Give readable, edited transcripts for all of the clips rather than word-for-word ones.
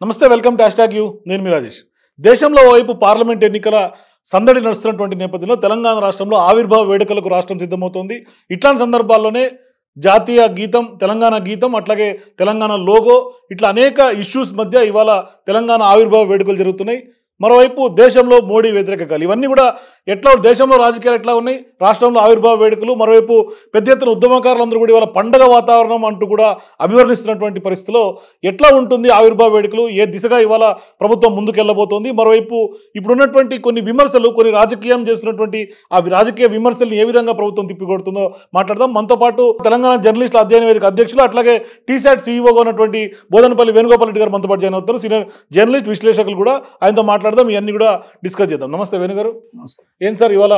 నమస్తే welcome to hash tag you నేను మీ రాజేష్. దేశంలో ఓవైపు పార్లమెంట్ ఎన్నికల సందడి నడుస్తున్నటువంటి నేపథ్యంలో తెలంగాణ రాష్ట్రంలో ఆవిర్భావ వేడుకలకు రాష్ట్రం సిద్ధమవుతోంది. ఇట్లాంటి సందర్భాల్లోనే జాతీయ గీతం, తెలంగాణ గీతం, అట్లాగే తెలంగాణ లోగో, ఇట్లా అనేక ఇష్యూస్ మధ్య ఇవాళ తెలంగాణ ఆవిర్భావ వేడుకలు జరుగుతున్నాయి. మరోవైపు దేశంలో మోడీ వ్యతిరేకకాలు, ఇవన్నీ కూడా ఎట్లా దేశంలో రాజకీయాలు ఎట్లా ఉన్నాయి, రాష్ట్రంలో ఆవిర్భావ వేడుకలు, మరోవైపు పెద్ద ఎత్తున ఉద్యమకారులందరూ కూడా ఇవాళ పండగ వాతావరణం అంటూ కూడా అభివర్ణిస్తున్నటువంటి పరిస్థితిలో ఎట్లా ఉంటుంది ఆవిర్భావ వేడుకలు, ఏ దిశగా ఇవాళ ప్రభుత్వం ముందుకెళ్లబోతోంది, మరోవైపు ఇప్పుడున్నటువంటి కొన్ని విమర్శలు, కొన్ని రాజకీయం చేస్తున్నటువంటి ఆ రాజకీయ విమర్శల్ని ఏ విధంగా ప్రభుత్వం తిప్పికొడుతుందో మాట్లాడదాం. మనతో పాటు తెలంగాణ జర్నలిస్టుల అధ్యయన వేదిక అధ్యక్షులు, అట్లాగే టీశాట్ సీఈఓగా ఉన్నటువంటి బోధనపల్లి వేణుగోపాల్ రెడ్డి గారు మనతో పాటు జాయిన్ అవుతారు. సీనియర్ జర్నలిస్ట్, విశ్లేషకులు కూడా ఆయనతో మాట్లాడదాం, ఇవన్నీ కూడా డిస్కస్ చేద్దాం. నమస్తే వేణు గారు. నమస్తే. ఏం సార్, ఇవాళ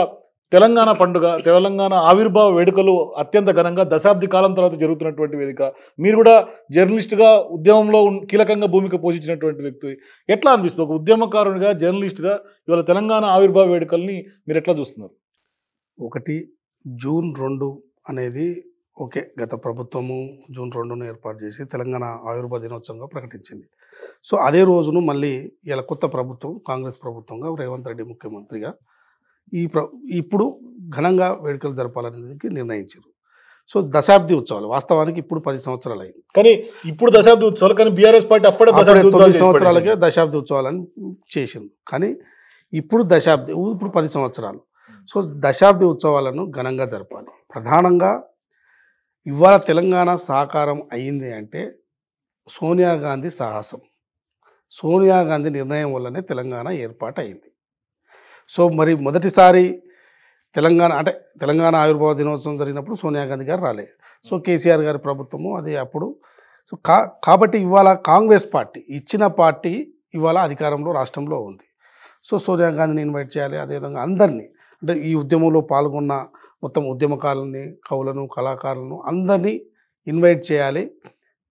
తెలంగాణ పండుగ, తెలంగాణ ఆవిర్భావ వేడుకలు అత్యంత ఘనంగా దశాబ్ది కాలం తర్వాత జరుగుతున్నటువంటి వేదిక. మీరు కూడా జర్నలిస్టుగా ఉద్యమంలో కీలకంగా భూమిక పోషించినటువంటి వ్యక్తి. ఎట్లా అనిపిస్తుంది ఒక ఉద్యమకారునిగా, జర్నలిస్టుగా ఇవాళ తెలంగాణ ఆవిర్భావ వేడుకల్ని మీరు ఎట్లా చూస్తున్నారు? ఒకటి జూన్ 2 అనేది ఓకే, గత ప్రభుత్వము జూన్ 2ను ఏర్పాటు చేసి తెలంగాణ ఆవిర్భావ దినోత్సవంగా ప్రకటించింది. సో అదే రోజును మళ్ళీ ఇలా కొత్త ప్రభుత్వం, కాంగ్రెస్ ప్రభుత్వంగా రేవంత్ రెడ్డి ముఖ్యమంత్రిగా ఇప్పుడు ఘనంగా వేడుకలు జరపాలనేది నిర్ణయించారు. సో దశాబ్ది ఉత్సవాలు వాస్తవానికి ఇప్పుడు 10 సంవత్సరాలు అయింది. కానీ ఇప్పుడు దశాబ్ది ఉత్సవాలు, కానీ బీఆర్ఎస్ పార్టీ అప్పుడే 9 సంవత్సరాలకే దశాబ్ది ఉత్సవాలని చేసింది. కానీ ఇప్పుడు 10 సంవత్సరాలు. సో దశాబ్ది ఉత్సవాలను ఘనంగా జరపాలి. ప్రధానంగా ఇవాళ తెలంగాణ సాకారం అయ్యింది అంటే సోనియా గాంధీ సాహసం, సోనియా గాంధీ నిర్ణయం వల్లనే తెలంగాణ ఏర్పాటు అయింది. సో మరి మొదటిసారి తెలంగాణ ఆవిర్భావ దినోత్సవం జరిగినప్పుడు సోనియా గాంధీ గారు రాలేదు. సో కేసీఆర్ గారి ప్రభుత్వము అది అప్పుడు. సో కాబట్టి ఇవాళ కాంగ్రెస్ పార్టీ ఇచ్చిన పార్టీ ఇవాళ అధికారంలో రాష్ట్రంలో ఉంది. సో సోనియా గాంధీని ఇన్వైట్ చేయాలి, అదేవిధంగా అందరినీ, అంటే ఈ ఉద్యమంలో పాల్గొన్న మొత్తం ఉద్యమకారులని, కవులను, కళాకారులను అందరినీ ఇన్వైట్ చేయాలి,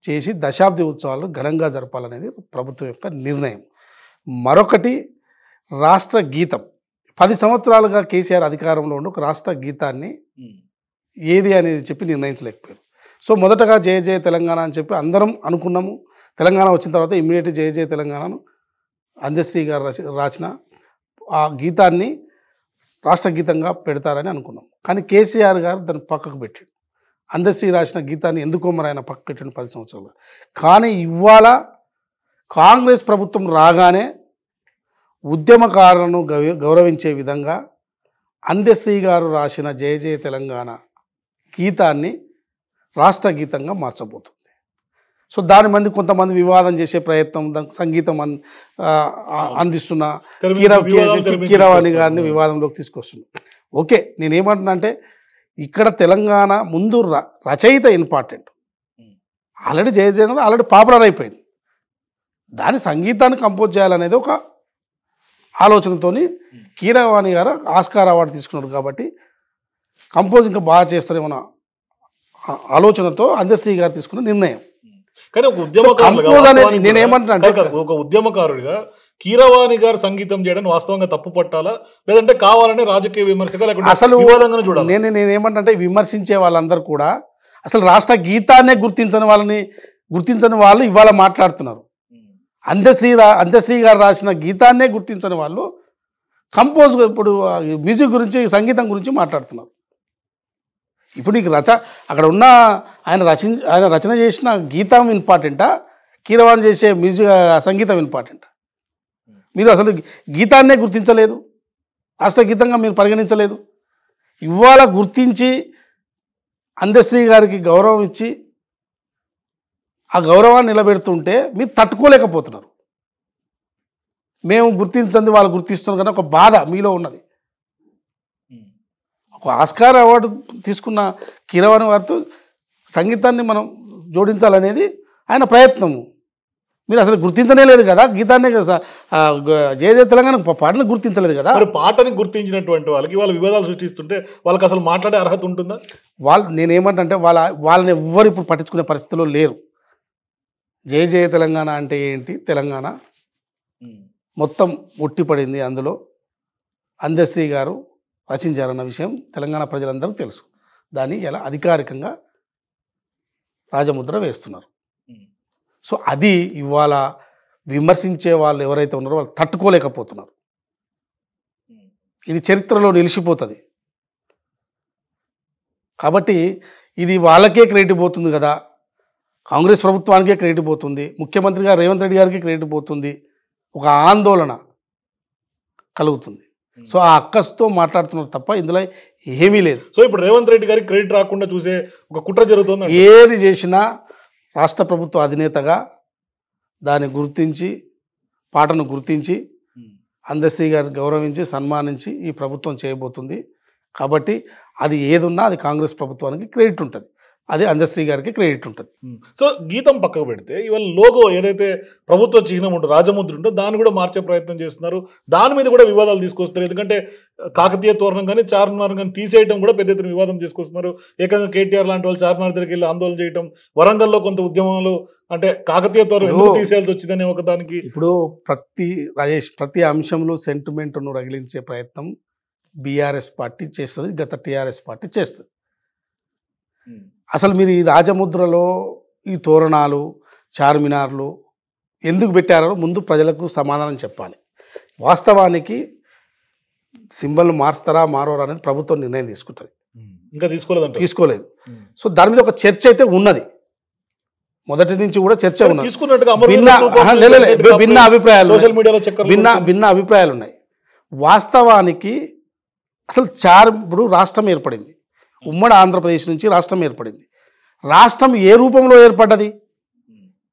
చేసి దశాబ్ది ఉత్సవాలను ఘనంగా జరపాలనేది ప్రభుత్వం యొక్క నిర్ణయం. మరొకటి రాష్ట్ర గీతం. 10 సంవత్సరాలుగా కేసీఆర్ అధికారంలో ఉండి ఒక రాష్ట్ర గీతాన్ని ఏది అనేది చెప్పి నిర్ణయించలేకపోయారు. సో మొదటగా జయ జయ తెలంగాణ అని చెప్పి అందరం అనుకున్నాము. తెలంగాణ వచ్చిన తర్వాత ఇమ్మీడియట్ జయ జయ తెలంగాణను అందశ్రీ గారు రాసిన ఆ గీతాన్ని రాష్ట్ర గీతంగా పెడతారని అనుకున్నాం. కానీ కేసీఆర్ గారు దాన్ని పక్కకు పెట్టాడు. అందశ్రీ రాసిన గీతాన్ని ఎందుకో మరి ఆయన పక్కకు పెట్టాడు 10 సంవత్సరాలు. కానీ ఇవాళ కాంగ్రెస్ ప్రభుత్వం రాగానే ఉద్యమకారులను గౌరవించే విధంగా అందశ్రీ గారు రాసిన జయ జయ తెలంగాణ గీతాన్ని రాష్ట్ర గీతంగా మార్చబోతుంది. సో దాని కొంతమంది వివాదం చేసే ప్రయత్నం, దానికి సంగీతం అందిస్తున్న కీరవాణి గారిని వివాదంలోకి తీసుకొస్తున్నారు. ఓకే, నేనేమంటున్నా అంటే ఇక్కడ తెలంగాణ ముందు రచయిత ఇంపార్టెంట్. ఆల్రెడీ జయ జయ ఆల్రెడీ పాపులర్ అయిపోయింది. దాని సంగీతాన్ని కంపోజ్ చేయాలనేది ఒక ఆలోచనతోని కీరవాణి గారు ఆస్కార్ అవార్డు తీసుకున్నారు. కాబట్టి కంపోజ్ ఇంకా బాగా చేస్తారేమన్న ఆలోచనతో అందశ్రీ గారు తీసుకున్న నిర్ణయం. కానీ ఒక ఉద్యమకారుడిగా కీరవాణి గారు సంగీతం చేయడం వాస్తవంగా తప్పు పట్టాలా, లేదంటే కావాలని రాజకీయ విమర్శగా అసలు నేనేమంటే విమర్శించే వాళ్ళందరూ కూడా అసలు రాష్ట్ర గీతాన్నే గుర్తించని వాళ్ళు ఇవాళ మాట్లాడుతున్నారు. అందశ్రీ గారు రాసిన గీతాన్నే గుర్తించని వాళ్ళు కంపోజ్, ఇప్పుడు మ్యూజిక్ గురించి, సంగీతం గురించి మాట్లాడుతున్నారు. ఇప్పుడు నీకు అక్కడ ఉన్న ఆయన రచన చేసిన గీతం ఇంపార్టెంటా, కీరవాణి చేసే సంగీతం ఇంపార్టెంటా? మీరు అసలు గీతాన్నే గుర్తించలేదు, రాష్ట్ర గీతంగా మీరు పరిగణించలేదు. ఇవాళ గుర్తించి అందశ్రీ గారికి గౌరవం ఇచ్చి ఆ గౌరవాన్ని నిలబెడుతుంటే మీరు తట్టుకోలేకపోతున్నారు. మేము గుర్తించండి, వాళ్ళు గుర్తిస్తున్నారు కానీ ఒక బాధ మీలో ఉన్నది. ఒక ఆస్కార్ అవార్డు తీసుకున్న కీరవాణి వారితో సంగీతాన్ని మనం జోడించాలనేది ఆయన ప్రయత్నము. మీరు అసలు గుర్తించనే లేదు కదా గీతాన్నే కదా, జయ జయ తెలంగాణ పాటను గుర్తించలేదు కదా. మరి పాటని గుర్తించినటువంటి వాళ్ళకి వాళ్ళు వివాదాలు సృష్టిస్తుంటే వాళ్ళకి అసలు మాట్లాడే అర్హత ఉంటుందా? నేనేమంటే వాళ్ళని ఎవ్వరు ఇప్పుడు పట్టించుకునే పరిస్థితిలో లేరు. జయ జయ తెలంగాణ అంటే ఏంటి, తెలంగాణ మొత్తం ఒట్టిపడింది. అందులో అందశ్రీ గారు రచించారన్న విషయం తెలంగాణ ప్రజలందరికీ తెలుసు. దాన్ని ఎలా అధికారికంగా రాజముద్ర వేస్తున్నారు. సో అది ఇవాళ విమర్శించే వాళ్ళు ఎవరైతే ఉన్నారో వాళ్ళు తట్టుకోలేకపోతున్నారు. ఇది చరిత్రలో నిలిచిపోతుంది. కాబట్టి ఇది వాళ్ళకే క్రెడిట్ పోతుంది కదా, కాంగ్రెస్ ప్రభుత్వానికే క్రెడిట్ పోతుంది, ముఖ్యమంత్రి గారు రేవంత్ రెడ్డి గారికి క్రెడిట్ పోతుంది, ఒక ఆందోళన కలుగుతుంది. సో ఆ అక్కస్తో మాట్లాడుతున్నారు తప్ప ఇందులో ఏమీ లేదు. సో ఇప్పుడు రేవంత్ రెడ్డి గారికి క్రెడిట్ రాకుండా చూసే ఒక కుట్ర జరుగుతుంది. ఏది చేసినా రాష్ట్ర ప్రభుత్వ అధినేతగా దాన్ని గుర్తించి, పాటను గుర్తించి, అందశ్రీ గారిని గౌరవించి సన్మానించి ఈ ప్రభుత్వం చేయబోతుంది. కాబట్టి అది ఏదున్నా అది కాంగ్రెస్ ప్రభుత్వానికి క్రెడిట్ ఉంటుంది, అదే అందశ్రీ గారికి క్రెడిట్ ఉంటుంది. సో గీతం పక్కకు పెడితే ఇవాళ లోగో ఏదైతే ప్రభుత్వ చిహ్నం ఉంటుందో, రాజముద్ర ఉంటుందో దాన్ని కూడా మార్చే ప్రయత్నం చేస్తున్నారు. దాని మీద కూడా వివాదాలు తీసుకొస్తారు. ఎందుకంటే కాకతీయ తోరణం కానీ చార్మినార్ కానీ తీసేయడం కూడా పెద్ద ఎత్తున వివాదం తీసుకొస్తున్నారు. ఏకంగా కేటీఆర్ లాంటి వాళ్ళు చార్మినార్ దగ్గరికి వెళ్ళి ఆందోళన చేయడం, వరంగల్లో కొంత ఉద్యమాలు, అంటే కాకతీయ తోరణం ఎందుకు తీసేయాల్సి వచ్చిందని ఒక దానికి ఇప్పుడు ప్రతి అంశంలో సెంటిమెంట్ను రగిలించే ప్రయత్నం బీఆర్ఎస్ పార్టీ చేస్తుంది, గత టీఆర్ఎస్ పార్టీ చేస్తుంది. అసలు మీరు ఈ రాజముద్రలో ఈ తోరణాలు, చార్మినార్లు ఎందుకు పెట్టారో ముందు ప్రజలకు సమాధానం చెప్పాలి. వాస్తవానికి సింబల్ మారుస్తారా మారోరా అనేది ప్రభుత్వం నిర్ణయం తీసుకుంటుంది. ఇంకా తీసుకోలేదు. సో దాని మీద ఒక చర్చ అయితే ఉన్నది, మొదటి నుంచి కూడా చర్చ ఉన్నది. భిన్న అభిప్రాయాలు ఉన్నాయి. వాస్తవానికి అసలు ఇప్పుడు రాష్ట్రం ఏర్పడింది, ఉమ్మడి ఆంధ్రప్రదేశ్ నుంచి రాష్ట్రం ఏర్పడింది. రాష్ట్రం ఏ రూపంలో ఏర్పడ్డది,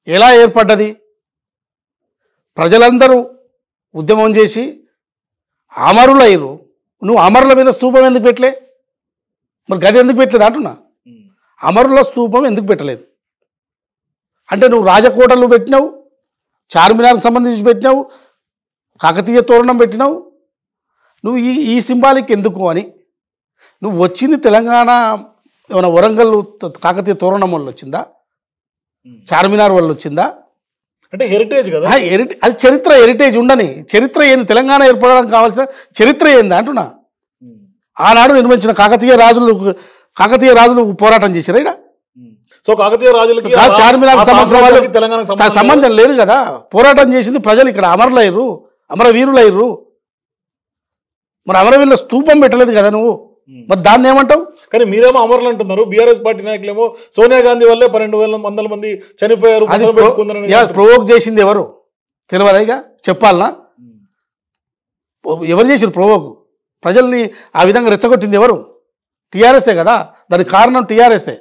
ఎలా ఏర్పడ్డది? ప్రజలందరూ ఉద్యమం చేసి అమరులయ్యారు. నువ్వు అమరుల మీద స్తూపం ఎందుకు పెట్టలే? మరి గది ఎందుకు పెట్టలేదు అంటున్నా. అమరుల స్తూపం ఎందుకు పెట్టలేదు అంటే నువ్వు రాజకోటలు పెట్టినావు, చార్మినార్కి సంబంధించి పెట్టినావు, కాకతీయ తోరణం పెట్టినావు. నువ్వు ఈ సింబాలిక్ ఎందుకు అని నువ్వు వచ్చింది తెలంగాణ ఏమైనా వరంగల్ కాకతీయ తోరణం వల్ల వచ్చిందా, చార్మినార్ వల్ల వచ్చిందా? అంటే హెరిటేజ్ కదా, అది చరిత్ర. హెరిటేజ్ ఉండని చరిత్ర ఏంది? తెలంగాణ ఏర్పడడానికి కావాల్సిన చరిత్ర ఏంది అంటున్నా. ఆనాడు నిర్మించిన కాకతీయ రాజులు పోరాటం చేశారు ఇక్కడ. సో కాకతీయ రాజులకి చార్మినార్ సంబంధం లేదు కదా. పోరాటం చేసింది ప్రజలు, ఇక్కడ అమరులయ్యారు, అమరవీరులయ్యారు. మరి అమరవీరుల స్తూపం పెట్టలేదు కదా నువ్వు, మరి దాన్ని ఏమంటావు? కానీ మీరేమో అమరులు అంటున్నారు. బీఆర్ఎస్ పార్టీ నాయకులేమో సోనియా గాంధీ వల్లే 12,000 మంది చనిపోయారు. ప్రొవోక్ చేసింది ఎవరు తెలియదా? చెప్పాలనా? ఎవరు చేసారు ప్రొవోక్? ప్రజల్ని ఆ విధంగా రెచ్చగొట్టింది ఎవరు? టీఆర్ఎస్ఏ కదా. దానికి కారణం టీఆర్ఎస్ఏ.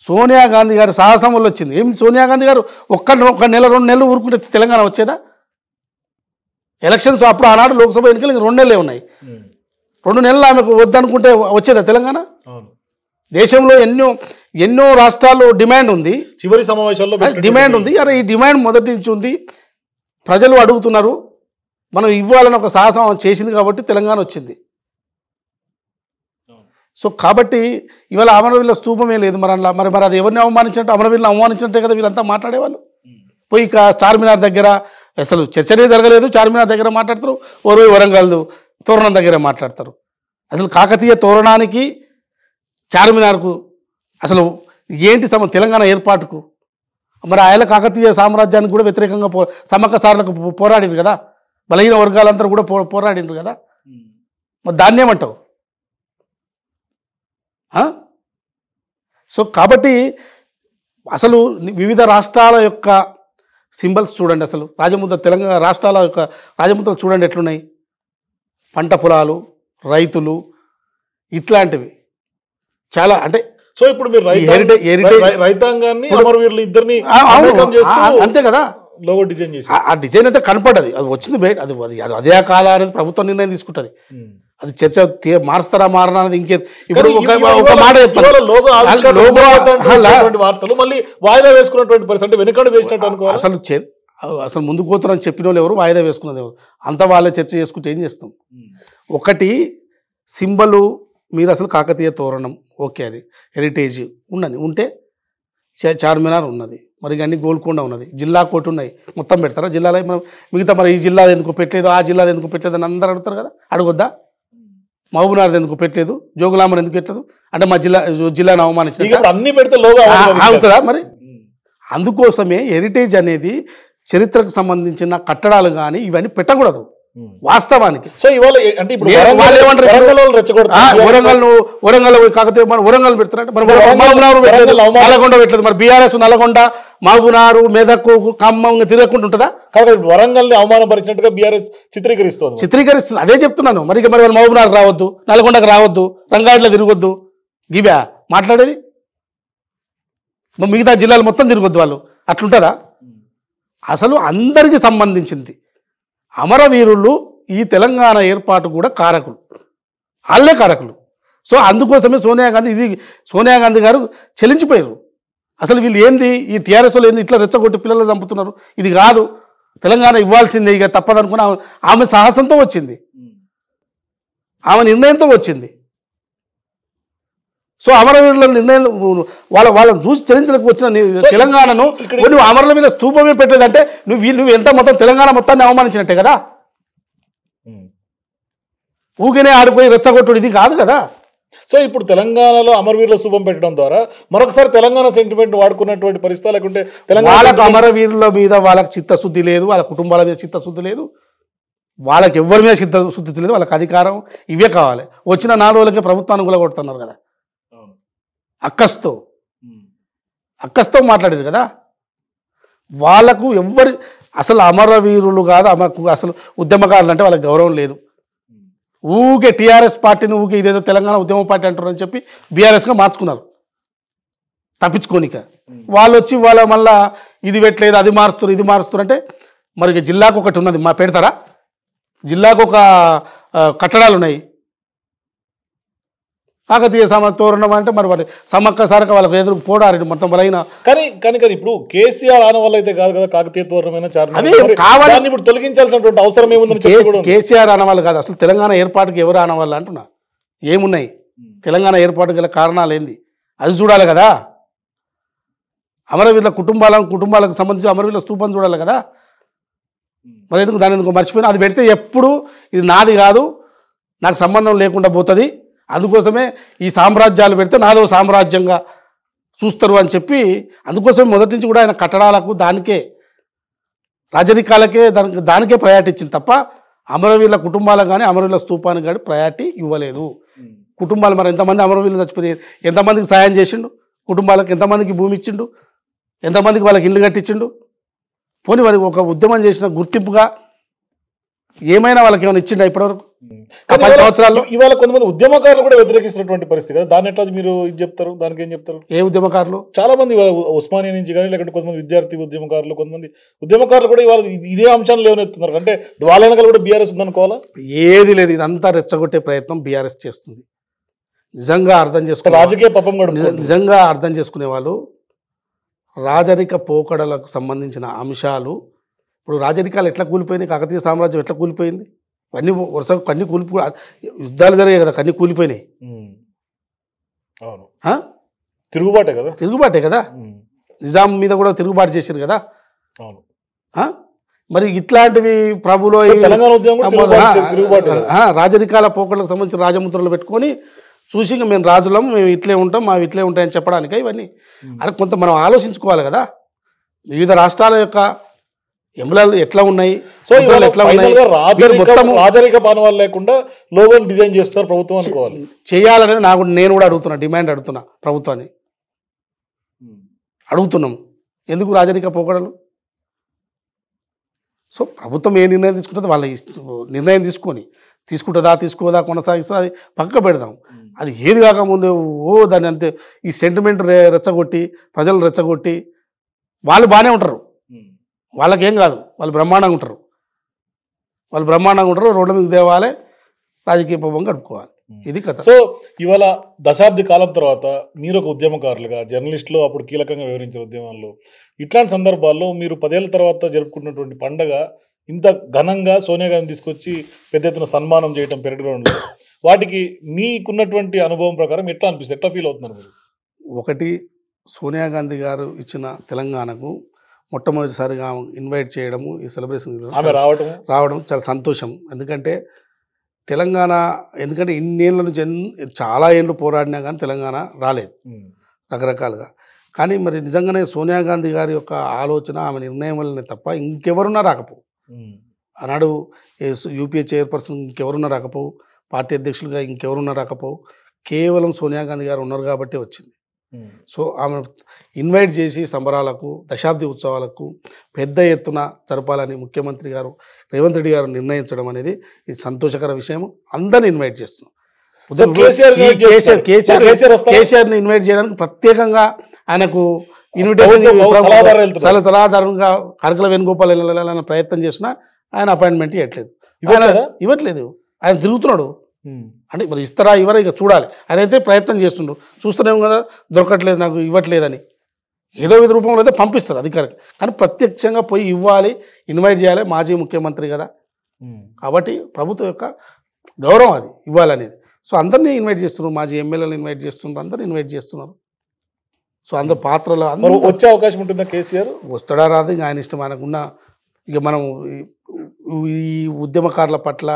సోనియా గాంధీ గారి సాహసం వల్ల వచ్చింది. ఏం సోనియా గాంధీ గారు ఒక్క నెల 2 నెలలు ఊరుకుంటే తెలంగాణ వచ్చేదా? ఎలక్షన్స్ అప్పుడు ఆనాడు లోక్సభ ఎన్నికలు 2 నెలలే ఉన్నాయి. 2 నెలలు ఆమెకు వద్దనుకుంటే వచ్చేదా తెలంగాణ? దేశంలో ఎన్నో రాష్ట్రాల్లో డిమాండ్ ఉంది, చివరి సమావేశాల్లో డిమాండ్ ఉంది. అరే ఈ డిమాండ్ మొదటి నుంచి ఉంది, ప్రజలు అడుగుతున్నారు, మనం ఇవ్వాలని ఒక సాహసం చేసింది కాబట్టి తెలంగాణ వచ్చింది. సో కాబట్టి ఇవాళ అమరవీరుల స్తూపమే లేదు. మరి అది ఎవరిని అవమానించినట్టు? అమరవీరులను అవమానించినట్టే కదా వీళ్ళంతా మాట్లాడేవాళ్ళు. పోయి చార్మినార్ దగ్గర అసలు చర్చనే జరగలేదు, చార్మినార్ దగ్గర మాట్లాడతారు, ఓరోయి వరంగల్ తోరణం దగ్గర మాట్లాడతారు. అసలు కాకతీయ తోరణానికి చార్మినార్కు అసలు ఏంటి తెలంగాణ ఏర్పాటుకు? మరి ఆయన కాకతీయ సామ్రాజ్యానికి కూడా వ్యతిరేకంగా సమ్మక్క సార్లకు పోరాడిండ్రు కదా, బలహీన వర్గాలందరూ కూడా పోరాడిండ్రు కదా. మరి దాన్ని ఏమంటావు? సో కాబట్టి అసలు వివిధ రాష్ట్రాల యొక్క సింబల్స్ చూడండి. అసలు రాజముద్ర తెలంగాణ రాష్ట్రాల యొక్క రాజముద్రలు చూడండి ఎట్లున్నాయి. పంట పొలాలు, రైతులు, ఇట్లాంటివి చాలా. అంటే సో ఇప్పుడు మీరు రైతాంగాన్ని అమరవీరులు ఇద్దరిని అంతే కదా లోగో డిజైన్ చేసి ఆ డిజైన్ అయితే కనపడది. అది వచ్చింది బయట, అది అదే కాదా అనేది ప్రభుత్వం నిర్ణయం తీసుకుంటుంది. అది చర్చ మారుస్తారా మారనా అనేది ఇంకే. ఇప్పుడు ఒక మాట వార్తలు మళ్ళీ వాయిదా వేసుకున్నటువంటి పరిస్థితి, వెనుకడు వేసినట్టు అనుకో. అసలు ముందుకు పోతారని చెప్పిన వాళ్ళు ఎవరు, వాయిదా వేసుకున్నది ఎవరు? అంతా వాళ్ళే చర్చ చేసుకుంటే ఏం చేస్తాం? ఒకటి సింబలు మీరు అసలు కాకతీయ తోరణం ఓకే, అది హెరిటేజ్ ఉంటే చార్మినార్ ఉన్నది, మరి అన్ని గోల్కొండ ఉన్నది, జిల్లా కోర్టు ఉన్నాయి, మొత్తం పెడతారా జిల్లాలో? మనం మిగతా మరి ఈ జిల్లా ఎందుకు పెట్టలేదు, ఆ జిల్లా ఎందుకు పెట్టలేదు అని అందరూ అడుగుతారు కదా. అడగొద్దా? మహబూబ్నగర్ ఎందుకు పెట్టలేదు, జోగులాంబర్ ఎందుకు పెట్టలేదు అంటే మా జిల్లాను అవమానించిన అన్ని పెడితే లోగో అవుతుందా? మరి అందుకోసమే హెరిటేజ్ అనేది చరిత్రకు సంబంధించిన కట్టడాలు కానీ ఇవన్నీ పెట్టకూడదు వాస్తవానికి. సో ఇవాళ అంటే ఇప్పుడు వాళ్ళు ఏమంటారు, వరంగల్ కాకపోతే మన వరంగల్ పెడతారంటే మన మహబూబ్నగర్ పెట్టలేదు, నల్గొండ పెట్టలేదు, మరి బీఆర్ఎస్ నల్గొండ మహబూబ్నగర్ మెదక్ ఖమ్మం తిరగకుండా ఉంటుందా? కాబట్టి వరంగల్ ని అవమానపరిచినట్టుగా బీఆర్ఎస్ చిత్రీకరిస్తుంది. అదే చెప్తున్నాను. మరి మరి మహబూబ్నగర్ రావద్దు, నల్గొండకు రావద్దు, రంగారెడ్డిలో తిరగొద్దు, గివా మాట్లాడేది? మిగతా జిల్లాలు మొత్తం తిరగొద్దు వాళ్ళు, అట్లుంటుందా? అసలు అందరికీ సంబంధించింది. అమరవీరులు ఈ తెలంగాణ ఏర్పాటు కూడా కారకులు, వాళ్ళే కారకులు. సో అందుకోసమే సోనియా గాంధీ గారు చెలించిపోయారు. అసలు వీళ్ళు ఏంది, ఈ టీఆర్ఎస్లో ఏంది ఇట్లా రెచ్చగొట్టి పిల్లలు చంపుతున్నారు, ఇది కాదు తెలంగాణ ఇవ్వాల్సిందే ఇక తప్పదనుకుని ఆమె సాహసంతో వచ్చింది, ఆమె నిర్ణయంతో వచ్చింది. సో అమరవీరుల నిర్ణయం వాళ్ళని చూసి చరించడానికి వచ్చిన తెలంగాణను నువ్వు అమరుల మీద స్తూపమే పెట్టలేదంటే నువ్వు ఎంత మొత్తం తెలంగాణ మొత్తాన్ని అవమానించినట్టే కదా. ఊగినే ఆడిపోయి రెచ్చగొట్టుడు ఇది కాదు కదా. సో ఇప్పుడు తెలంగాణలో అమరవీరుల స్తూపం పెట్టడం ద్వారా మరొకసారి తెలంగాణ సెంటిమెంట్ వాడుకున్నటువంటి పరిస్థితి, లేకుంటే వాళ్ళకు అమరవీరుల మీద వాళ్ళకి చిత్తశుద్ధి లేదు, వాళ్ళ కుటుంబాల మీద చిత్తశుద్ధి లేదు, వాళ్ళకి ఎవరి మీద చిత్తశుద్ధి లేదు, వాళ్ళకి అధికారం ఇవే కావాలి. వచ్చిన 4 రోజులకే ప్రభుత్వాన్ని కూడా కొడుతున్నారు కదా, అక్కస్తో మాట్లాడారు కదా. వాళ్ళకు అసలు అమరవీరులు కాదు, అసలు ఉద్యమకారులు అంటే వాళ్ళకి గౌరవం లేదు. ఊకే టీఆర్ఎస్ పార్టీని ఊకే ఇదేదో తెలంగాణ ఉద్యమ పార్టీ అంటారు అని చెప్పి బీఆర్ఎస్గా మార్చుకున్నారు తప్పించుకోనిక. వాళ్ళు వచ్చి వాళ్ళ మళ్ళా ఇది పెట్టలేదు, అది మారుస్తారు, ఇది మారుస్తారు అంటే మరి జిల్లాకు ఒకటి ఉన్నది పెడతారా? జిల్లాకు ఒక కట్టడాలు ఉన్నాయి, కాకతీయ తోరణం అంటే మరి వాటి సమ్మక్క సారక వాళ్ళకి ఎదురు పోడారు మొత్తం బలైన. కానీ ఇప్పుడు కేసీఆర్ ఆన వల్ల అయితే కాదు కదా కాకతీయ తోరణమైన కావాలి, ఇప్పుడు తొలగించాల్సినటువంటి అవసరం ఏముందని. కేసీఆర్ ఆనవాళ్ళు కాదు, అసలు తెలంగాణ ఏర్పాటుకి ఎవరు ఆనవాళ్ళు అంటున్నా. ఏమున్నాయి తెలంగాణ ఏర్పాటు గల కారణాలు ఏంది అది చూడాలి కదా. అమరవీరుల కుటుంబాలకు సంబంధించి అమరవీరుల స్తూపం చూడాలి కదా. మరి ఎందుకు దాని ఎందుకు మర్చిపోయినా? అది పెడితే ఎప్పుడు ఇది నాది కాదు, నాకు సంబంధం లేకుండా పోతుంది, అందుకోసమే ఈ సామ్రాజ్యాలు పెడితే నాదో సామ్రాజ్యంగా చూస్తారు అని చెప్పి అందుకోసమే మొదటి నుంచి కూడా ఆయన కట్టడాలకు రాజరికాలకే దానికే ప్రయారిటీ ఇచ్చింది తప్ప అమరవీరుల కుటుంబాలకు కానీ అమరవీరుల స్తూపానికి కానీ ప్రయారిటీ ఇవ్వలేదు. కుటుంబాలు మరి ఎంతమంది అమరవీరులు చచ్చిపోయి ఎంతమందికి సాయం చేసిండు, కుటుంబాలకు ఎంతమందికి భూమి ఇచ్చిండు, ఎంతమందికి వాళ్ళకి ఇల్లు కట్టించిండు. పోనీ వారికి ఒక ఉద్యమం చేసిన గుర్తింపుగా ఏమైనా వాళ్ళకి ఏమైనా ఇచ్చిండా ఇప్పటివరకు 10 సంవత్సరాల్లో? ఇవాళ కొంతమంది ఉద్యమకారులు కూడా వ్యతిరేకిస్తున్నటువంటి పరిస్థితి కదా, దాన్ని ఎట్లా మీరు ఇది చెప్తారు? దానికి ఏం చెప్తారు? ఏ ఉద్యమకారులు? చాలా మంది ఉస్మానియా నుంచి కానీ లేకుంటే కొంతమంది విద్యార్థి ఉద్యమకారులు, కొంతమంది ఉద్యమకారులు కూడా ఇవాళ ఇదే అంశాన్ని లేవనెత్తున్నారు. అంటే వాళ్ళ వెనకాల కూడా బీఆర్ఎస్ ఉందనుకోవాలా? ఏది లేదు, ఇదంతా రెచ్చగొట్టే ప్రయత్నం బీఆర్ఎస్ చేస్తుంది. నిజంగా అర్థం చేసుకునే రాజకీయ పాపం కూడా నిజంగా అర్థం చేసుకునే వాళ్ళు రాజరిక పోకడలకు సంబంధించిన అంశాలు, ఇప్పుడు రాజరికాలు ఎట్లా కూలిపోయినాయి, కాకతీయ సామ్రాజ్యం ఎట్లా కూలిపోయింది, అన్ని వరుసగా కన్నీ యుద్ధాలు జరిగాయి కదా, కన్నీ కూలిపోయినాయి. తిరుగుబాటే కదా. నిజాం మీద కూడా తిరుగుబాటు చేశారు కదా. మరి ఇట్లాంటివి ప్రభులో రాజరికాల పోకడలకు సంబంధించిన రాజముద్రలు పెట్టుకొని చూసి మేము రాజులం, మేము ఇట్లే ఉంటాం, మా ఇట్లే ఉంటాయని చెప్పడానికే ఇవన్నీ. అరే కొంత మనం ఆలోచించుకోవాలి కదా. వివిధ రాష్ట్రాల యొక్క ఎంబ్లాలు ఎట్లా ఉన్నాయి, సో ఎట్లా ఉన్నాయి, మొత్తం రాజరిక పానవాళ్ళు లేకుండా లోగోని డిజైన్ చేస్తున్నారు ప్రభుత్వం అనుకోవాలి. చేయాలనేది నేను కూడా అడుగుతున్నా, డిమాండ్ అడుగుతున్నా ప్రభుత్వాన్ని, అడుగుతున్నాం. ఎందుకు రాజరిక పోకడలు? సో ప్రభుత్వం ఏ నిర్ణయం తీసుకుంటుందో వాళ్ళ నిర్ణయం తీసుకుంటుందా తీసుకోదా కొనసాగిస్తుందా అది పక్క పెడదాం. అది ఏది కాకముందు దాన్ని అంతే ఈ సెంటిమెంట్ రెచ్చగొట్టి ప్రజలు రెచ్చగొట్టి వాళ్ళు బాగానే ఉంటారు, వాళ్ళకేం కాదు, వాళ్ళు బ్రహ్మాండంగా ఉంటారు, రోడ్ల మీద దేవాలి, రాజకీయ పబ్బం గడుపుకోవాలి, ఇది కథ. సో ఇవాళ దశాబ్ది కాలం తర్వాత మీరు ఒక ఉద్యమకారులుగా, జర్నలిస్టులు అప్పుడు కీలకంగా వివరించిన ఉద్యమాల్లో ఇట్లాంటి సందర్భాల్లో మీరు 10 ఏళ్ల తర్వాత జరుపుకున్నటువంటి పండగ ఇంత ఘనంగా సోనియా గాంధీ తీసుకొచ్చి పెద్ద ఎత్తున సన్మానం చేయడం పెరగడంలో వాటికి మీకున్నటువంటి అనుభవం ప్రకారం ఎట్లా అనిపిస్తుంది, ఎట్లా ఫీల్ అవుతున్నారు మీరు? ఒకటి, సోనియా గాంధీ గారు ఇచ్చిన తెలంగాణకు మొట్టమొదటిసారిగా ఇన్వైట్ చేయడము, ఈ సెలబ్రేషన్ రావడం చాలా సంతోషం. ఎందుకంటే ఇన్నేళ్ళ నుంచి చాలా ఏళ్ళు పోరాడినా కానీ తెలంగాణ రాలేదు రకరకాలుగా. కానీ మరి నిజంగానే సోనియా గాంధీ గారి యొక్క ఆలోచన ఆమె నిర్ణయం వల్లనే తప్ప ఇంకెవరున్నా రాకపోవు. ఆనాడు యూపీఏ చైర్పర్సన్ ఇంకెవరున్నా రాకపోవు, పార్టీ అధ్యక్షులుగా ఇంకెవరున్నా రాకపోవు, కేవలం సోనియా గాంధీ గారు ఉన్నారు కాబట్టి వచ్చింది. సో ఆమె ఇన్వైట్ చేసి సంబరాలకు, దశాబ్ది ఉత్సవాలకు పెద్ద ఎత్తున జరపాలని ముఖ్యమంత్రి గారు రేవంత్ రెడ్డి గారు నిర్ణయించడం అనేది ఇది సంతోషకర విషయం. అందరిని ఇన్వైట్ చేస్తున్నాం. కేసీఆర్ని ఇన్వైట్ చేయడానికి ప్రత్యేకంగా ఆయనకు ఇన్విటేషన్ సలహాదారుగా కరకల వేణుగోపాల్ వెళ్ళాలన్న ప్రయత్నం చేసినా ఆయన అపాయింట్మెంట్ ఇవ్వట్లేదు. ఆయన తిరుగుతున్నాడు. అంటే మరి ఇస్తారా ఇవ్వరా ఇక చూడాలి. ఆయన అయితే ప్రయత్నం చేస్తుండ్రు, చూస్తూనేమో కదా దొరకట్లేదు, నాకు ఇవ్వట్లేదని. ఏదో విధ రూపంలో అయితే పంపిస్తారు అధికారికి, కానీ ప్రత్యక్షంగా పోయి ఇవ్వాలి, ఇన్వైట్ చేయాలి. మాజీ ముఖ్యమంత్రి కదా, కాబట్టి ప్రభుత్వం యొక్క గౌరవం అది ఇవ్వాలనేది. సో అందరినీ ఇన్వైట్ చేస్తున్నారు, మాజీ ఎమ్మెల్యేలు ఇన్వైట్ చేస్తున్నారు, అందరూ ఇన్వైట్ చేస్తున్నారు. సో అందరు పాత్రలో అందరూ వచ్చే అవకాశం ఉంటుందా? కేసీఆర్ వస్తాడా రాదు, ఇంకా ఆయన ఇష్టం. ఆయనకున్న ఇక మనం ఈ ఉద్యమకారుల పట్ల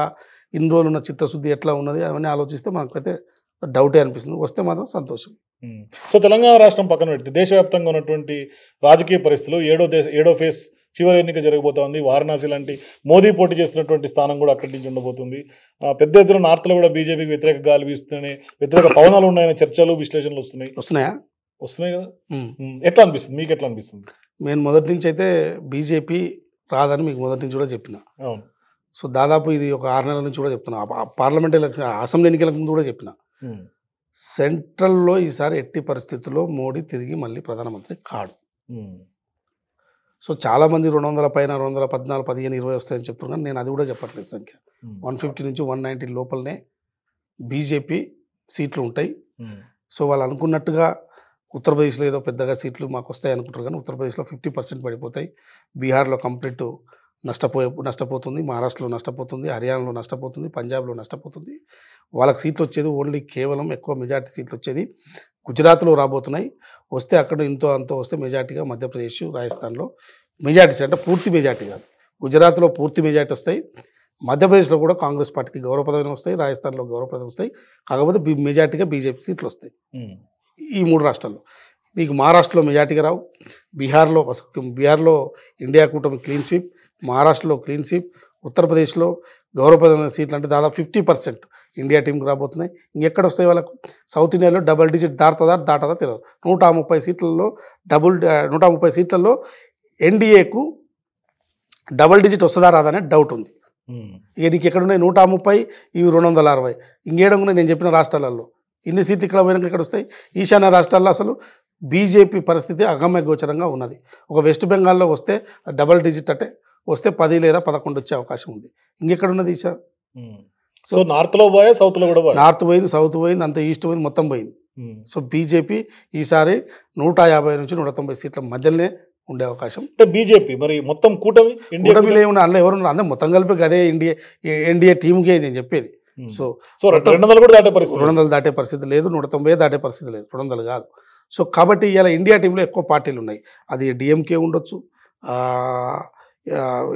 ఇన్ని రోజులు ఉన్న చిత్తశుద్ధి ఎట్లా ఉన్నది అవన్నీ ఆలోచిస్తే మనకైతే డౌటే అనిపిస్తుంది. వస్తే మాత్రం సంతోషం. సో తెలంగాణ రాష్ట్రం పక్కన పెడితే దేశవ్యాప్తంగా ఉన్నటువంటి రాజకీయ పరిస్థితులు ఏడో ఫేజ్ చివరి ఎన్నిక జరగబోతోంది. వారణాసి లాంటి మోదీ పోటీ చేస్తున్నటువంటి స్థానం కూడా అక్కడి నుంచి ఉండబోతుంది. పెద్ద ఎత్తున నార్త్లో కూడా బీజేపీకి వ్యతిరేక గాలి వీస్తున్నాయి, వ్యతిరేక పవనాలు ఉన్నాయనే చర్చలు, విశ్లేషణలు వస్తున్నాయి కదా. ఎట్లా అనిపిస్తుంది మీకు? ఎట్లా అనిపిస్తుంది? నేను మొదటి నుంచి అయితే బీజేపీ రాదని మీకు మొదటి నుంచి కూడా చెప్పిన. అవును. సో దాదాపు ఇది ఒక 6 నెలల నుంచి కూడా చెప్తున్నా. పార్లమెంట్ ఎలక్షన్, అసెంబ్లీ ఎన్నికలకు ముందు కూడా చెప్పిన. సెంట్రల్లో ఈసారి ఎట్టి పరిస్థితుల్లో మోడీ తిరిగి మళ్ళీ ప్రధానమంత్రి కాడు. సో చాలామంది 200 పైన 214, 15, 20 వస్తాయని చెప్తున్నారు, కానీ నేను అది కూడా చెప్పట్లేదు. సంఖ్య 150 నుంచి 190 లోపలనే బీజేపీ సీట్లు ఉంటాయి. సో వాళ్ళు అనుకున్నట్టుగా ఉత్తరప్రదేశ్లో ఏదో పెద్దగా సీట్లు మాకు వస్తాయి అనుకుంటారు, కానీ ఉత్తరప్రదేశ్లో 50% పడిపోతాయి. బీహార్లో కంప్లీట్ నష్టపోతుంది, మహారాష్ట్రలో నష్టపోతుంది, హర్యానాలో నష్టపోతుంది, పంజాబ్లో నష్టపోతుంది. వాళ్ళకి సీట్లు వచ్చేది ఓన్లీ కేవలం ఎక్కువ మెజార్టీ సీట్లు వచ్చేది గుజరాత్లో రాబోతున్నాయి. వస్తే అక్కడ ఇంతో అంతో వస్తే మెజార్టీగా మధ్యప్రదేశ్, రాజస్థాన్లో మెజార్టీ సీట్, అంటే పూర్తి మెజార్టీ కాదు. గుజరాత్లో పూర్తి మెజార్టీ వస్తాయి, మధ్యప్రదేశ్లో కూడా కాంగ్రెస్ పార్టీకి గౌరవప్రదం వస్తాయి, రాజస్థాన్లో గౌరవప్రదం వస్తాయి. కాకపోతే మెజార్టీగా బీజేపీ సీట్లు వస్తాయి ఈ 3 రాష్ట్రాల్లో. నీకు మహారాష్ట్రలో మెజార్టీగా రావు. బీహార్లో ఇండియా కూటమి క్లీన్ స్వీప్, మహారాష్ట్రలో క్లీన్ స్వీప్, ఉత్తరప్రదేశ్లో గౌరవప్రదమైన సీట్లు అంటే దాదాపు 50% ఇండియా టీంకి రాబోతున్నాయి. ఇంకెక్కడ వస్తాయి వాళ్ళకు? సౌత్ ఇండియాలో డబల్ డిజిట్ దాటదా తెలియదు. 130 సీట్లలో 130 సీట్లలో ఎన్డీఏకు డబల్ డిజిట్ వస్తుందా రాదనే డౌట్ ఉంది. ఇక నీకు ఎక్కడున్నాయి 130, ఇవి 260. ఇంకేడకుండా నేను చెప్పిన రాష్ట్రాలలో ఇన్ని సీట్లు ఇక్కడ పోయినాక ఎక్కడ వస్తాయి? ఈశాన్య రాష్ట్రాల్లో అసలు బీజేపీ పరిస్థితి అగమ్య గోచరంగా ఉన్నది. ఒక వెస్ట్ బెంగాల్లో వస్తే డబల్ డిజిట్ అంటే వస్తే 10 లేదా 11 వచ్చే అవకాశం ఉంది. ఇంకెక్కడ ఉన్నది ఈశా? సో నార్త్లో పోయా, సౌత్లో కూడా పోయా? నార్త్ పోయింది, సౌత్ పోయింది, అంత ఈస్ట్ పోయింది, మొత్తం పోయింది. సో బీజేపీ ఈసారి 150 నుంచి 190 సీట్ల మధ్యలోనే ఉండే అవకాశం. అంటే బీజేపీ మరి మొత్తం కూటమిలో ఏమన్నా అందులో ఎవరున్నారు? అందరూ మొత్తం కలిపి అదే ఎన్డీఏ టీంకే నేను చెప్పేది. సో 200 కూడా దాటే పరిస్థితి, 200 దాటే పరిస్థితి లేదు, 190 దాటే పరిస్థితి లేదు, 200 కాదు. సో కాబట్టి ఇలా ఇండియా టీంలో ఎక్కువ పార్టీలు ఉన్నాయి. అది డిఎంకే ఉండొచ్చు,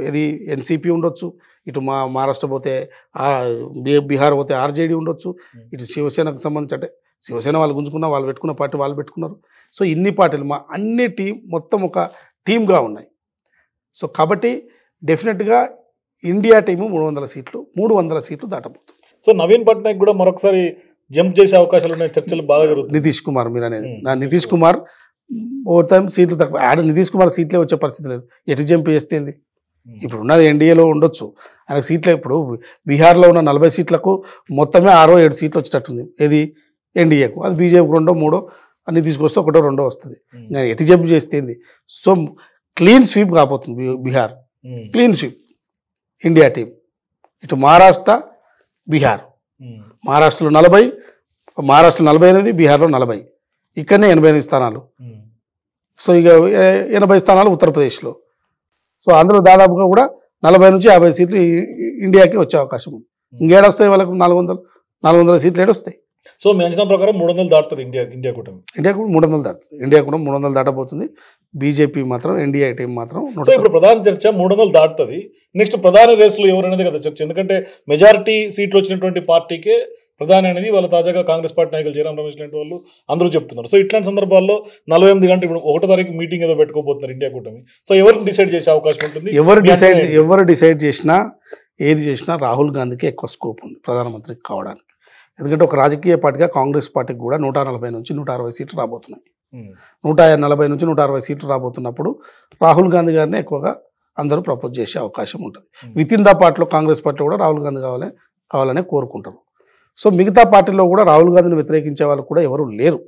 ఇది ఎన్సీపీ ఉండొచ్చు, ఇటు మహారాష్ట్ర పోతే బీహార్ పోతే ఆర్జేడీ ఉండొచ్చు, ఇటు శివసేనకు సంబంధించి అంటే శివసేన వాళ్ళు గుంజుకున్న వాళ్ళు పెట్టుకున్న పార్టీ వాళ్ళు పెట్టుకున్నారు. సో ఇన్ని పార్టీలు మా అన్ని మొత్తం ఒక టీమ్గా ఉన్నాయి. సో కాబట్టి డెఫినెట్గా ఇండియా టీము 300 సీట్లు దాటబోతుంది. సో నవీన్ పట్నాయక్ కూడా మరొకసారి జంప్ చేసే అవకాశాలు ఉన్నాయి, చర్చలు బాగా జరుగుతుంది. నితీష్ కుమార్ మీరు అనేది, నితీష్ కుమార్ ఓవర్ టైం సీట్లు తక్కువ, ఆడ నితీష్ కుమార్ సీట్లే వచ్చే పరిస్థితి లేదు. ఎటు జంప్ చేస్తేంది? ఇప్పుడు ఉన్నది ఎన్డీఏలో ఉండొచ్చు, ఆయన సీట్లే. ఇప్పుడు బీహార్లో ఉన్న 40 సీట్లకు మొత్తమే 6-7 సీట్లు వచ్చేటట్టుంది. ఏది ఎన్డీఏకు, అది బీజేపీకి 2-3 అన్ని తీసుకొస్తే 1-2 వస్తుంది. నేను ఎటు జంప్ చేస్తేంది? సో క్లీన్ స్వీప్ కాబోతుంది Bihar, clean sweep India team. ఇటు మహారాష్ట్ర, బీహార్, మహారాష్ట్రలో 48, బీహార్లో 40, ఇక్కడనే 88 స్థానాలు. సో ఇక 80 స్థానాలు ఉత్తరప్రదేశ్లో. సో అందులో దాదాపుగా కూడా 40 నుంచి 50 సీట్లు ఇండియాకి వచ్చే అవకాశం ఉంది. ఇంకేడొస్తాయి వాళ్ళకు? 400 సీట్లు ఏడొస్తాయి. సో మీ అంచనా ప్రకారం 300 దాటుతుంది ఇండియా కూటమి. ఇండియా కూడా 300 దాటుతుంది. ఇండియా కూడా 300 దాటబోతుంది. బీజేపీ మాత్రం, ఎన్డీఏ టీం మాత్రం. సో ఇప్పుడు ప్రధాన చర్చ 300 దాటుతుంది. నెక్స్ట్ ప్రధాన రేసులు ఎవరనేది కదా చర్చ. ఎందుకంటే మెజారిటీ సీట్లు వచ్చినటువంటి పార్టీకే ప్రధాని అనేది వాళ్ళ తాజాగా కాంగ్రెస్ పార్టీ నాయకులు జయరాం రమేష్ లాంటి వాళ్ళు అందరూ చెప్తున్నారు. సో ఇట్లాంటి సందర్భాల్లో 48 గంటలు ఇప్పుడు 1వ తారీఖు మీటింగ్ ఏదో పెట్టుకోబోతున్నారు ఇండియా కూటమి. సో ఎవరిని డిసైడ్ చేసే అవకాశం ఉంటుంది? ఎవరు డిసైడ్ చేసినా ఏది చేసినా రాహుల్ గాంధీకి ఎక్కువ స్కోప్ ఉంది ప్రధానమంత్రి కావడానికి. ఎందుకంటే ఒక రాజకీయ పార్టీగా కాంగ్రెస్ పార్టీకి కూడా 140 నుంచి 160 సీట్లు రాబోతున్నాయి. 140 నుంచి 160 సీట్లు రాబోతున్నప్పుడు రాహుల్ గాంధీ గారిని ఎక్కువగా అందరూ ప్రపోజ్ చేసే అవకాశం ఉంటుంది. విత్ ఇన్ ద పార్టీలో కాంగ్రెస్ పార్టీలో కూడా రాహుల్ గాంధీ కావాలనే కోరుకుంటారు. సో మిగతా పార్టీలో కూడా రాహుల్ గాంధీని వ్యతిరేకించే వాళ్ళు కూడా ఎవరు లేరు.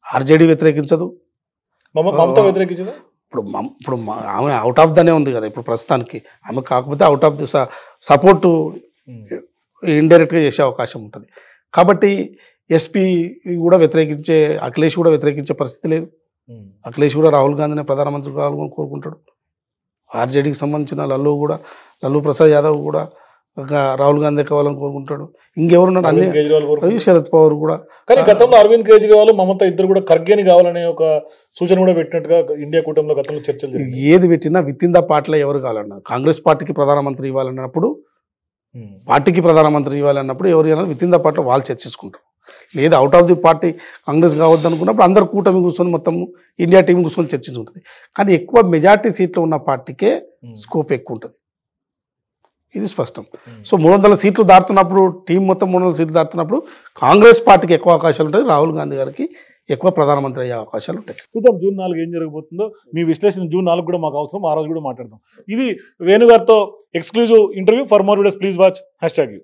ఆర్జేడీ వ్యతిరేకించదు, మమతా వ్యతిరేకించదు. ఇప్పుడు ఆమె అవుట్ ఆఫ్ దనే ఉంది కదా ఇప్పుడు ప్రస్తుతానికి. ఆమె కాకపోతే అవుట్ ఆఫ్ ది సపోర్టు ఇండైరెక్ట్గా చేసే అవకాశం ఉంటుంది. కాబట్టి ఎస్పీ కూడా అఖిలేష్ కూడా వ్యతిరేకించే పరిస్థితి లేదు. అఖిలేష్ కూడా రాహుల్ గాంధీని ప్రధానమంత్రి కావాలని కోరుకుంటాడు. ఆర్జేడీకి సంబంధించిన లల్లూ ప్రసాద్ యాదవ్ కూడా రాహుల్ గాంధీ కావాలని కోరుకుంటాడు. ఇంకెవరున్నారు అన్ని శరద్ పవార్ కూడా. కానీ గతంలో అరవింద్ కేజ్రీవాల్ మమతా ఇద్దరు కూడా ఖర్గేని కావాలనే ఒక సూచన కూడా పెట్టినట్టుగా ఇండియా కూటమిలో గతంలో చర్చలు జరిగాయి. ఏది పెట్టినా విత్ ఇన్ ద పార్టీలో ఎవరు కావాలన్నారు. కాంగ్రెస్ పార్టీకి ప్రధానమంత్రి ఇవ్వాలన్నప్పుడు ఎవరు విత్ ఇన్ ద పార్టీలో వాళ్ళు చర్చించుకుంటారు. లేదా out of the party Congress కావద్దు అనుకున్నప్పుడు అందరు కూటమి కూర్చొని మొత్తం ఇండియా టీం కూర్చొని చర్చించుకుంటుంది. కానీ ఎక్కువ మెజార్టీ సీట్లు ఉన్న పార్టీకే స్కోప్ ఎక్కువ ఉంటుంది, ఇది స్పష్టం. సో 300 సీట్లు దాటుతున్నప్పుడు టీం మొత్తం 300 సీట్లు దాటుతున్నప్పుడు కాంగ్రెస్ పార్టీకి ఎక్కువ అవకాశాలు ఉంటాయి, రాహుల్ గాంధీ గారికి ఎక్కువ ప్రధానమంత్రి అయ్యే అవకాశాలు ఉంటాయి. చూద్దాం జూన్ 4 ఏం జరగబోతుందో. మీ విశ్లేషణ జూన్ 4 కూడా మాకు అవసరం, ఆ రోజు కూడా మాట్లాడదాం. ఇది వేణు గారితో exclusive interview. For more videos please watch #you.